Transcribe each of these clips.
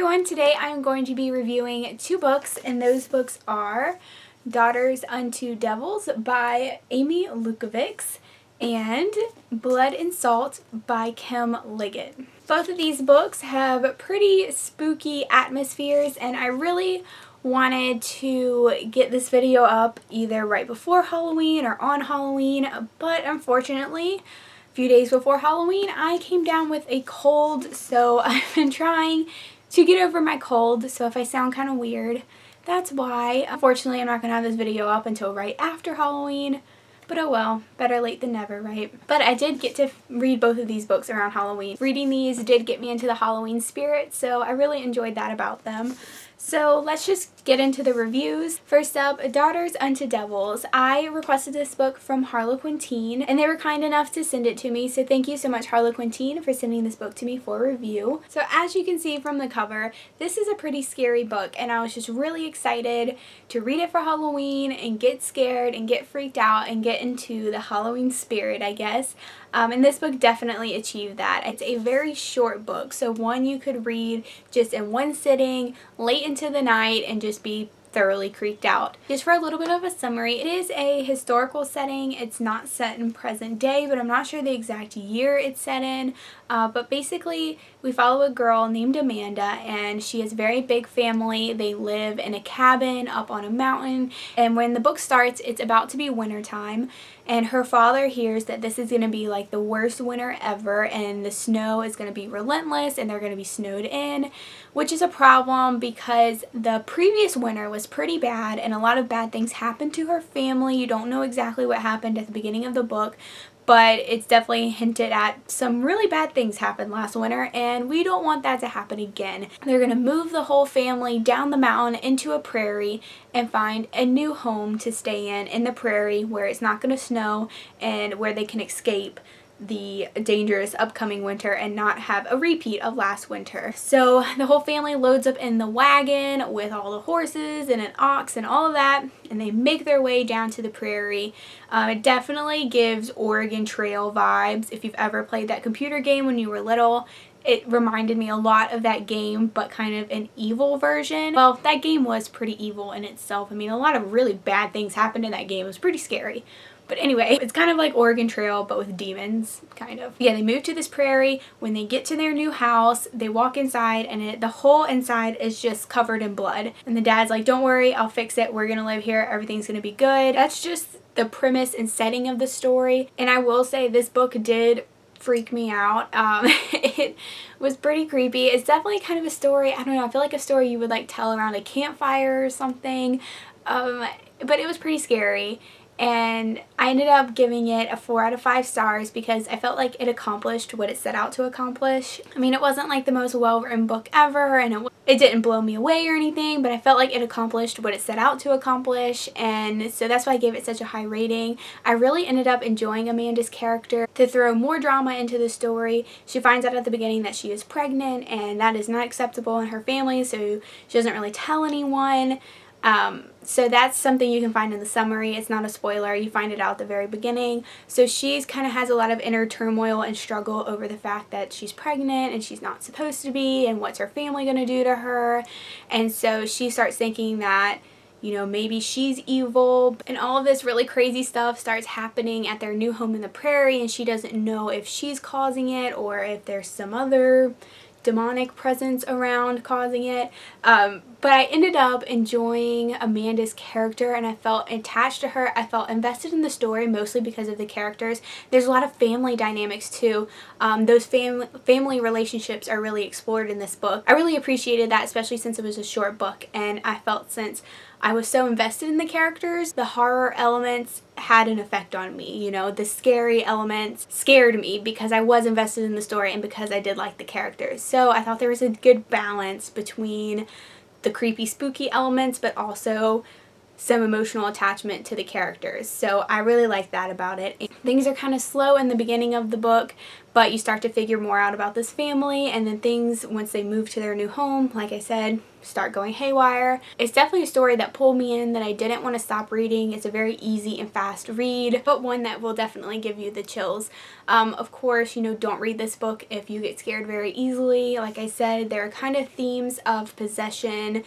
everyone, today I'm going to be reviewing two books, and those books are Daughters Unto Devils by Amy Lukovics and Blood and Salt by Kim Liggett. Both of these books have pretty spooky atmospheres, and I really wanted to get this video up either right before Halloween or on Halloween, but unfortunately few days before Halloween I came down with a cold, so I've been trying to get over my cold, so if I sound kind of weird, that's why. Unfortunately, I'm not going to have this video up until right after Halloween, but oh well, better late than never, right? But I did get to read both of these books around Halloween. Reading these did get me into the Halloween spirit, so I really enjoyed that about them. So let's just get into the reviews. First up, Daughters Unto Devils. I requested this book from Harlequin Teen, and they were kind enough to send it to me, so thank you so much, Harlequin Teen, for sending this book to me for review. So as you can see from the cover, this is a pretty scary book, and I was just really excited to read it for Halloween and get scared and get freaked out and get into the Halloween spirit, I guess. And this book definitely achieved that. It's a very short book, so one you could read just in one sitting, late into the night, and just be thoroughly creeped out. Just for a little bit of a summary, it is a historical setting. It's not set in present day, but I'm not sure the exact year it's set in. But basically, we follow a girl named Amanda, and she has a very big family. They live in a cabin up on a mountain, and when the book starts, it's about to be wintertime, and her father hears that this is going to be like the worst winter ever, and the snow is going to be relentless, and they're going to be snowed in, which is a problem because the previous winter was pretty bad, and a lot of bad things happened to her family. You don't know exactly what happened at the beginning of the book, but it's definitely hinted at some really bad things happened last winter, and we don't want that to happen again. They're going to move the whole family down the mountain into a prairie and find a new home to stay in the prairie where it's not going to snow and where they can escape the dangerous upcoming winter and not have a repeat of last winter. So the whole family loads up in the wagon with all the horses and an ox and all of that, and they make their way down to the prairie. It definitely gives Oregon Trail vibes. If you've ever played that computer game when you were little, it reminded me a lot of that game, but kind of an evil version. Well, that game was pretty evil in itself. I mean, a lot of really bad things happened in that game. It was pretty scary. But anyway, it's kind of like Oregon Trail, but with demons, kind of. Yeah, they move to this prairie. When they get to their new house, they walk inside, and the whole inside is just covered in blood. And the dad's like, don't worry, I'll fix it. We're going to live here. Everything's going to be good. That's just the premise and setting of the story. And I will say this book did freak me out. It was pretty creepy. It's definitely kind of a story, I don't know, I feel like a story you would like tell around a campfire or something. But it was pretty scary. And I ended up giving it a 4 out of 5 stars because I felt like it accomplished what it set out to accomplish. I mean, it wasn't like the most well-written book ever, and it didn't blow me away or anything, but I felt like it accomplished what it set out to accomplish, and so that's why I gave it such a high rating. I really ended up enjoying Amanda's character. To throw more drama into the story, she finds out at the beginning that she is pregnant, and that is not acceptable in her family, so she doesn't really tell anyone. So that's something you can find in the summary. It's not a spoiler. You find it out at the very beginning. So she's kind of has a lot of inner turmoil and struggle over the fact that she's pregnant and she's not supposed to be, and what's her family going to do to her. And so she starts thinking that, you know, maybe she's evil, and all of this really crazy stuff starts happening at their new home in the prairie, and she doesn't know if she's causing it or if there's some other demonic presence around causing it. But I ended up enjoying Amanda's character, and I felt attached to her. I felt invested in the story mostly because of the characters. There's a lot of family dynamics too. Those family relationships are really explored in this book. I really appreciated that, especially since it was a short book, and I felt since I was so invested in the characters, the horror elements had an effect on me. You know, the scary elements scared me because I was invested in the story and because I did like the characters. So I thought there was a good balance between the creepy, spooky elements, but also some emotional attachment to the characters. So I really like that about it. Things are kind of slow in the beginning of the book, but you start to figure more out about this family, and then things, once they move to their new home, like I said, start going haywire. It's definitely a story that pulled me in, that I didn't want to stop reading. It's a very easy and fast read, but one that will definitely give you the chills. Of course, you know, don't read this book if you get scared very easily. Like I said, there are kind of themes of possession,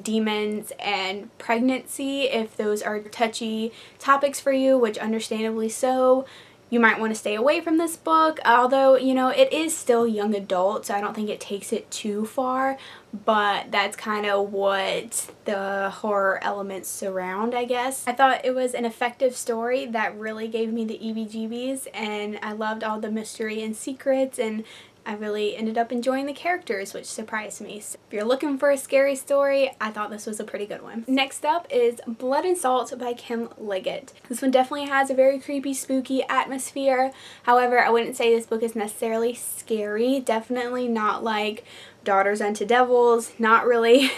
demons, and pregnancy. If those are touchy topics for you, which understandably so, you might want to stay away from this book. Although, you know, it is still young adult, so I don't think it takes it too far, but that's kind of what the horror elements surround, I guess. I thought it was an effective story that really gave me the EBGBs, and I loved all the mystery and secrets, and I really ended up enjoying the characters, which surprised me. So if you're looking for a scary story, I thought this was a pretty good one. Next up is Blood and Salt by Kim Liggett. This one definitely has a very creepy, spooky atmosphere. However, I wouldn't say this book is necessarily scary. Definitely not like Daughters Unto Devils, not really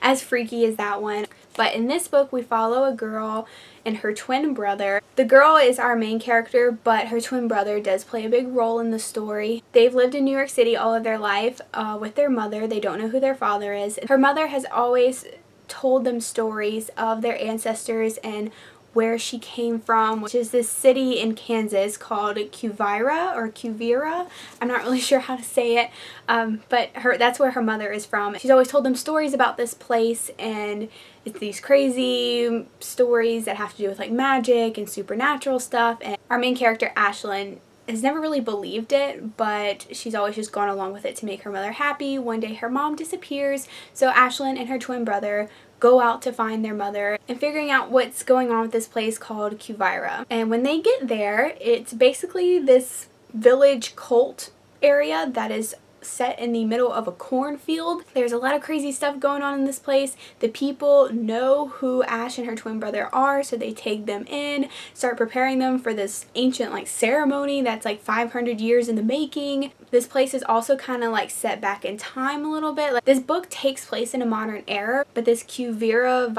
as freaky as that one. But in this book, we follow a girl and her twin brother. The girl is our main character, but her twin brother does play a big role in the story. They've lived in New York City all of their life with their mother. They don't know who their father is. Her mother has always told them stories of their ancestors and where she came from, which is this city in Kansas called Cuvira. I'm not really sure how to say it, but that's where her mother is from. She's always told them stories about this place, and it's these crazy stories that have to do with like magic and supernatural stuff. And our main character, Ashlyn, has never really believed it, but she's always just gone along with it to make her mother happy. One day her mom disappears, so Ashlyn and her twin brother go out to find their mother and figuring out what's going on with this place called Cuvira. And when they get there, it's basically this village cult area that is set in the middle of a cornfield. There's a lot of crazy stuff going on in this place. The people know who Ash and her twin brother are, so they take them in, start preparing them for this ancient like ceremony that's like 500 years in the making. This place is also kind of like set back in time a little bit. Like, this book takes place in a modern era, but this Vira,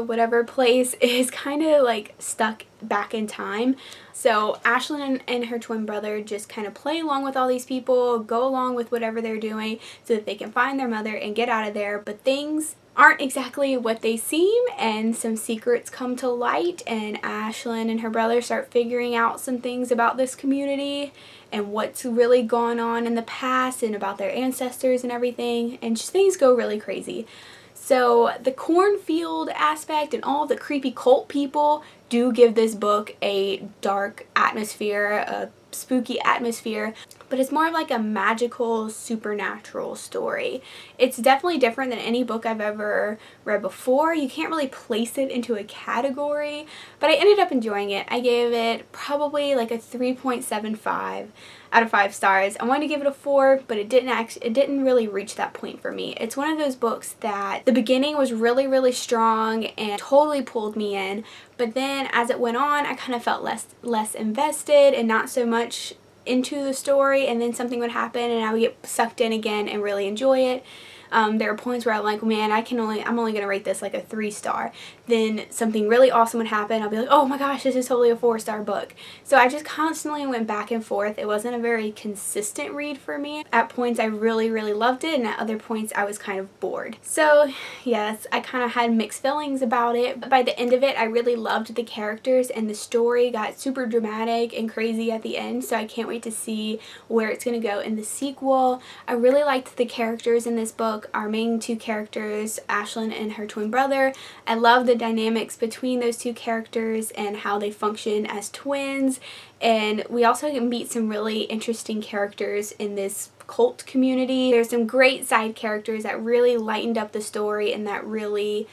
whatever place is kind of like stuck back in time. So Ashlyn and her twin brother just kind of play along with all these people, go along with whatever they're doing so that they can find their mother and get out of there. But things aren't exactly what they seem, and some secrets come to light, and Ashlyn and her brother start figuring out some things about this community and what's really gone on in the past and about their ancestors and everything, and just things go really crazy. So the cornfield aspect and all the creepy cult people do give this book a dark atmosphere, a spooky atmosphere, but it's more of like a magical, supernatural story. It's definitely different than any book I've ever read before. You can't really place it into a category, but I ended up enjoying it. I gave it probably like a 3.75 out of 5 stars. I wanted to give it a 4, but it didn't really reach that point for me. It's one of those books that the beginning was really, really strong and totally pulled me in, but then as it went on, I kind of felt less invested and not so much into the story, and then something would happen and I would get sucked in again and really enjoy it. There are points where I'm like, man, I'm only going to rate this like a 3-star. Then something really awesome would happen. I'll be like, oh my gosh, this is totally a 4-star book. So I just constantly went back and forth. It wasn't a very consistent read for me. At points I really, really loved it, and at other points I was kind of bored. So yes, I kind of had mixed feelings about it. But by the end of it, I really loved the characters, and the story got super dramatic and crazy at the end. So I can't wait to see where it's going to go in the sequel. I really liked the characters in this book. Our main 2 characters, Ashlyn and her twin brother. I love the dynamics between those 2 characters and how they function as twins. And we also meet some really interesting characters in this cult community. There's some great side characters that really lightened up the story and that really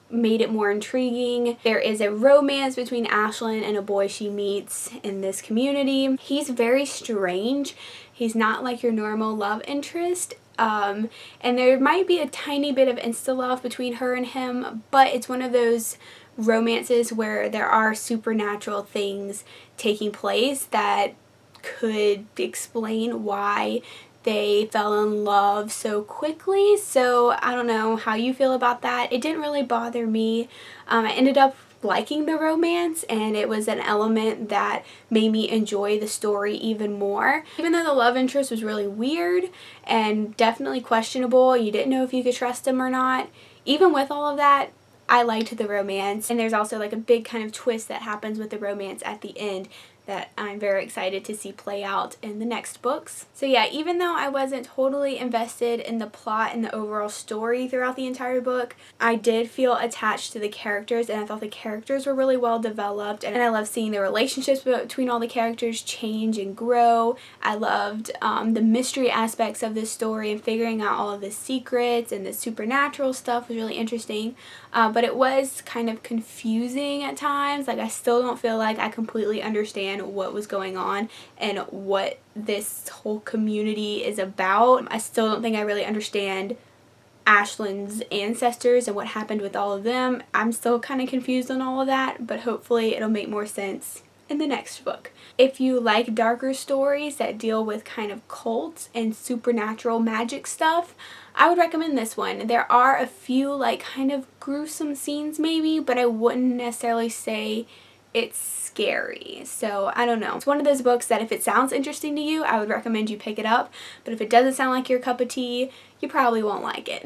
made it more intriguing. There is a romance between Ashlyn and a boy she meets in this community. He's very strange. He's not like your normal love interest. And there might be a tiny bit of insta-love between her and him, but it's one of those romances where there are supernatural things taking place that could explain why they fell in love so quickly. So I don't know how you feel about that. It didn't really bother me. I ended up liking the romance, and it was an element that made me enjoy the story even more. Even though the love interest was really weird and definitely questionable, you didn't know if you could trust him or not, even with all of that, I liked the romance. And there's also like a big kind of twist that happens with the romance at the end that I'm very excited to see play out in the next books. So yeah, even though I wasn't totally invested in the plot and the overall story throughout the entire book, I did feel attached to the characters, and I thought the characters were really well developed, and I love seeing the relationships between all the characters change and grow. I loved the mystery aspects of this story, and figuring out all of the secrets and the supernatural stuff was really interesting, but it was kind of confusing at times. Like, I still don't feel like I completely understand what was going on and what this whole community is about. I still don't think I really understand Ashlyn's ancestors and what happened with all of them. I'm still kind of confused on all of that, but hopefully it'll make more sense in the next book. If you like darker stories that deal with kind of cults and supernatural magic stuff, I would recommend this one. There are a few like kind of gruesome scenes maybe, but I wouldn't necessarily say it's scary. So I don't know. It's one of those books that if it sounds interesting to you, I would recommend you pick it up. But if it doesn't sound like your cup of tea, you probably won't like it.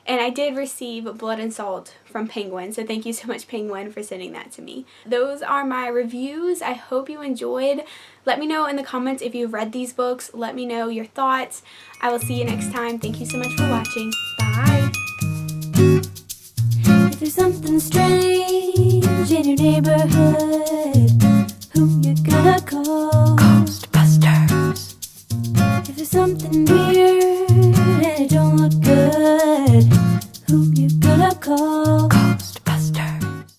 And I did receive Blood and Salt from Penguin, so thank you so much, Penguin, for sending that to me. Those are my reviews. I hope you enjoyed. Let me know in the comments if you've read these books. Let me know your thoughts. I will see you next time. Thank you so much for watching. Bye! If there's something strange in your neighborhood, who you gonna call? Ghostbusters. If there's something weird and it don't look